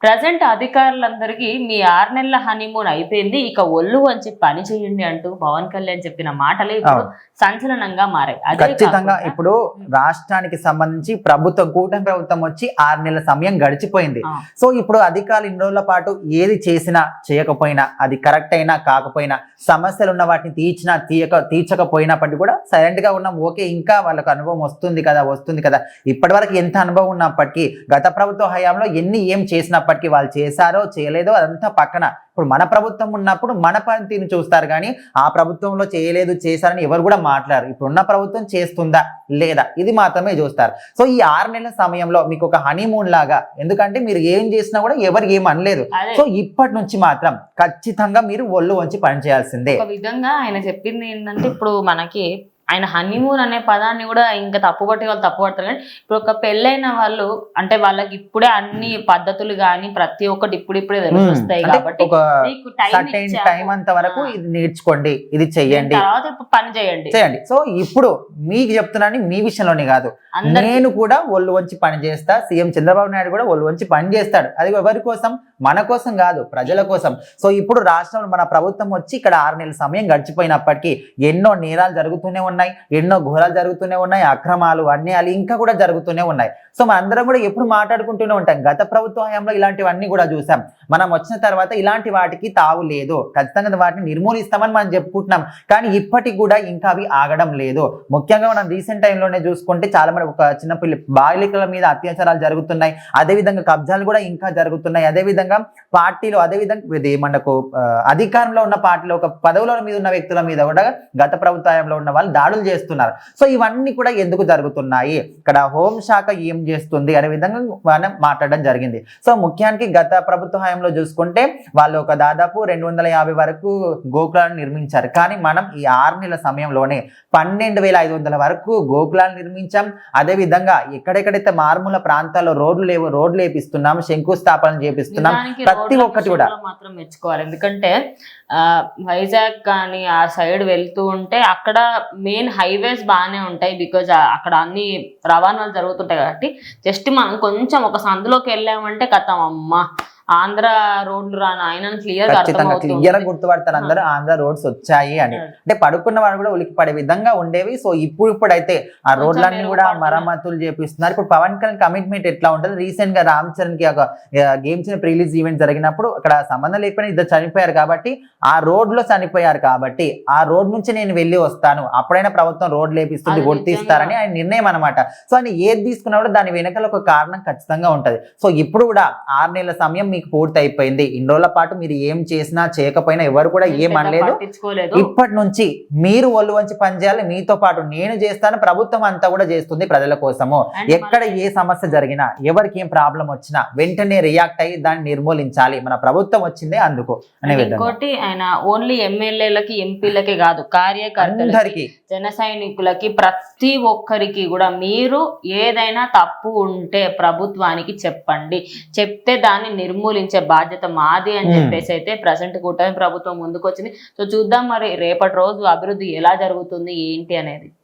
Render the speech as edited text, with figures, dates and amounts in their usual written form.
Present అధికారులందరికీ మీ 6 నెలల honeymoon అయిపోయింది. ఇక ఒళ్ళు వంచి పని చేయండి అంటూ పవన్ కళ్యాణ్ చెప్పిన మాటలే ఇప్పుడు సంచలనంగా మారాయి. ఖచ్చితంగా ఇప్పుడు రాష్ట్రానికి సంబంధించి కూటమి ప్రభుత్వం వచ్చి 6 నెలల సమయం గడిచిపోయింది. సో ఇప్పుడు అధికారులు ఇన్ని రోజుల పాటు ఏది చేసినా చేయకపోయినా, అది కరెక్ట్ అయినా కాకపోయినా, సమస్యలు ఉన్న వాటిని తీర్చకపోయినప్పటికీ కూడా సైలెంట్ గా ఉన్నాం. ఓకే, ఇంకా వాళ్ళకు అనుభవం వస్తుంది కదా. ఇప్పటి వరకు ఎంత అనుభవం ఉన్నప్పటికీ, గత ప్రభుత్వ హయాంలో ఏం చేసినప్పటికీ వాళ్ళు చేశారో చేయలేదో అదంతా పక్కన. ఇప్పుడు మన ప్రభుత్వం ఉన్నప్పుడు మన పనితీరుని చూస్తారు, కానీ ఆ ప్రభుత్వంలో చేయలేదు చేశారని ఎవరు కూడా మాట్లాడరు. ఇప్పుడున్న ప్రభుత్వం చేస్తుందా లేదా ఇది మాత్రమే చూస్తారు. సో ఈ 6 నెలల సమయంలో మీకు ఒక హనీమూన్ లాగా, ఎందుకంటే మీరు ఏం చేసినా కూడా ఎవరు ఏం అనలేదు. సో ఇప్పటి నుంచి మాత్రం ఖచ్చితంగా మీరు ఒళ్ళు వంచి పని చేయాల్సిందే. ఒక విధంగా ఆయన చెప్పింది ఏంటంటే, ఇప్పుడు మనకి ఆయన హనీమూన్ అనే పదాన్ని కూడా ఇంకా తప్పుపట్టే వాళ్ళు తప్పుపడతారు. కానీ ఇప్పుడు ఒక పెళ్ళైన వాళ్ళు అంటే వాళ్ళకి ఇప్పుడే అన్ని పద్ధతులు కానీ ప్రతి ఒక్కటి ఇప్పుడిప్పుడే తెలుస్తాయి కాబట్టి టైం అంత వరకు ఇది నేర్చుకోండి, ఇది చెయ్యండి, తర్వాత ఇప్పుడు పని చేయండి. సో ఇప్పుడు మీకు చెప్తున్నాను, మీ విషయంలోనే కాదు, నేను కూడా ఒళ్ళు వంచి పని చేస్తా. సీఎం చంద్రబాబు నాయుడు కూడా ఒళ్ళు వంచి పని చేస్తాడు. అది ఎవరి కోసం? మన కోసం కాదు, ప్రజల కోసం. సో ఇప్పుడు రాష్ట్రంలో మన ప్రభుత్వం వచ్చి ఇక్కడ 6 నెలల సమయం గడిచిపోయినప్పటికీ ఎన్నో నేరాలు జరుగుతూనే ఉన్నాయి, ఎన్నో ఘోరాలు జరుగుతూనే ఉన్నాయి, అక్రమాలు అన్యాయాలు ఇంకా కూడా జరుగుతూనే ఉన్నాయి. సో మనందరం కూడా ఎప్పుడు మాట్లాడుకుంటూనే ఉంటాం. గత ప్రభుత్వ హయాంలో ఇలాంటివన్నీ కూడా చూసాం. మనం వచ్చిన తర్వాత ఇలాంటి వాటికి తావు లేదు, ఖచ్చితంగా వాటిని నిర్మూలిస్తామని మనం చెప్పుకుంటున్నాం. కానీ ఇప్పటికి కూడా ఇంకా అవి ఆగడం లేదు. ముఖ్యంగా మనం రీసెంట్ టైంలోనే చూసుకుంటే చాలా మంది ఒక చిన్నపిల్ల బాలికల మీద అత్యాచారాలు జరుగుతున్నాయి. అదేవిధంగా కబ్జాలు కూడా ఇంకా జరుగుతున్నాయి. అదేవిధంగా పార్టీలు, అదేవిధంగా మనకు అధికారంలో ఉన్న పార్టీలో ఒక పదవుల మీద ఉన్న వ్యక్తుల మీద కూడా గత ప్రభుత్వంలో ఉన్న వాళ్ళు దాడులు చేస్తున్నారు. సో ఇవన్నీ కూడా ఎందుకు జరుగుతున్నాయి, ఇక్కడ హోంశాఖ ఏం చేస్తుంది అనే విధంగా మనం మాట్లాడడం జరిగింది. సో ముఖ్యానికి గత ప్రభుత్వ హయాంలో చూసుకుంటే వాళ్ళు ఒక దాదాపు 250 వరకు గోకులాలను నిర్మించారు. కానీ మనం ఈ 6 నెలల సమయంలోనే 12,500 వరకు గోకులాలు నిర్మించాం. అదేవిధంగా ఎక్కడెక్కడైతే మారుమూల ప్రాంతాల్లో రోడ్లు లేవో రోడ్లు వేపిస్తున్నాం, శంకుస్థాపన చేపిస్తున్నాం. ప్రతి ఒక్కటి కూడా మాత్రం మెచ్చుకోవాలి. ఎందుకంటే వైజాగ్ కానీ ఆ సైడ్ వెళ్తూ ఉంటే అక్కడ మెయిన్ హైవేస్ బాగానే ఉంటాయి, బికాజ్ అక్కడ అన్ని రవాణాలు జరుగుతుంటాయి కాబట్టి జస్ట్ మనం కొంచెం ఒక సందులోకి వెళ్ళామంటే కథం అమ్మ ఆంధ్ర రోడ్లు రాను ఆయన క్లియర్ గుర్తుపడతారు అందరూ ఆంధ్ర రోడ్స్ వచ్చాయి అని. అంటే పడుకున్న వాడు కూడా ఉలికి పడే విధంగా ఉండేవి. సో ఇప్పుడైతే ఆ రోడ్లన్నీ కూడా మరమ్మతులు చేపిస్తున్నారు. ఇప్పుడు పవన్ కళ్యాణ్ కమిట్మెంట్ ఎట్లా ఉంటుంది? రీసెంట్ గా రామ్ చరణ్ కి ఒక గేమ్స్ రిలీజ్ ఈవెంట్ జరిగినప్పుడు అక్కడ సంబంధం లేకపోయినా ఇద్దరు చనిపోయారు కాబట్టి, ఆ రోడ్ లో చనిపోయారు కాబట్టి ఆ రోడ్ నుంచి నేను వెళ్ళి వస్తాను, అప్పుడైనా ప్రభుత్వం రోడ్లు లేపిస్తుంది, గుర్తిస్తారని ఆయన నిర్ణయం అనమాట. సో ఆయన ఏది తీసుకున్నా కూడా దాని వెనకాల ఒక కారణం ఖచ్చితంగా ఉంటది. సో ఇప్పుడు కూడా 6 నెలల సమయం పూర్తి అయిపోయింది. ఇన్ని రోజుల పాటు మీరు ఏం చేసినా చేయకపోయినా ఎవరు కూడా ఏమనలేదు. ఇప్పటి నుంచి మీరు ఒళ్ళు వంచి పనిచేయాలి. మీతో పాటు నేను చేస్తాను, ప్రభుత్వం అంతా కూడా చేస్తుంది ప్రజల కోసము. ఎక్కడ ఏ సమస్య జరిగినా, ఎవరికి ఏం ప్రాబ్లం వచ్చినా వెంటనే రియాక్ట్ అయ్యి దాన్ని నిర్మూలించాలి. మన ప్రభుత్వం వచ్చిందే అందుకు అనే విధంగా. ఆయన ఓన్లీ ఎమ్మెల్యేలకి ఎంపీలకే కాదు, కార్యకర్తలకి, జన సైనికులకి, ప్రతి ఒక్కరికి కూడా మీరు ఏదైనా తప్పు ఉంటే ప్రభుత్వానికి చెప్పండి, చెప్తే దాన్ని నిర్మూలించే బాధ్యత మాది అని చెప్పేసి అయితే ప్రజెంట్ కూటమి ప్రభుత్వం ముందుకు వచ్చింది. సో చూద్దాం మరి రేపటి రోజు అభివృద్ధి ఎలా జరుగుతుంది ఏంటి అనేది.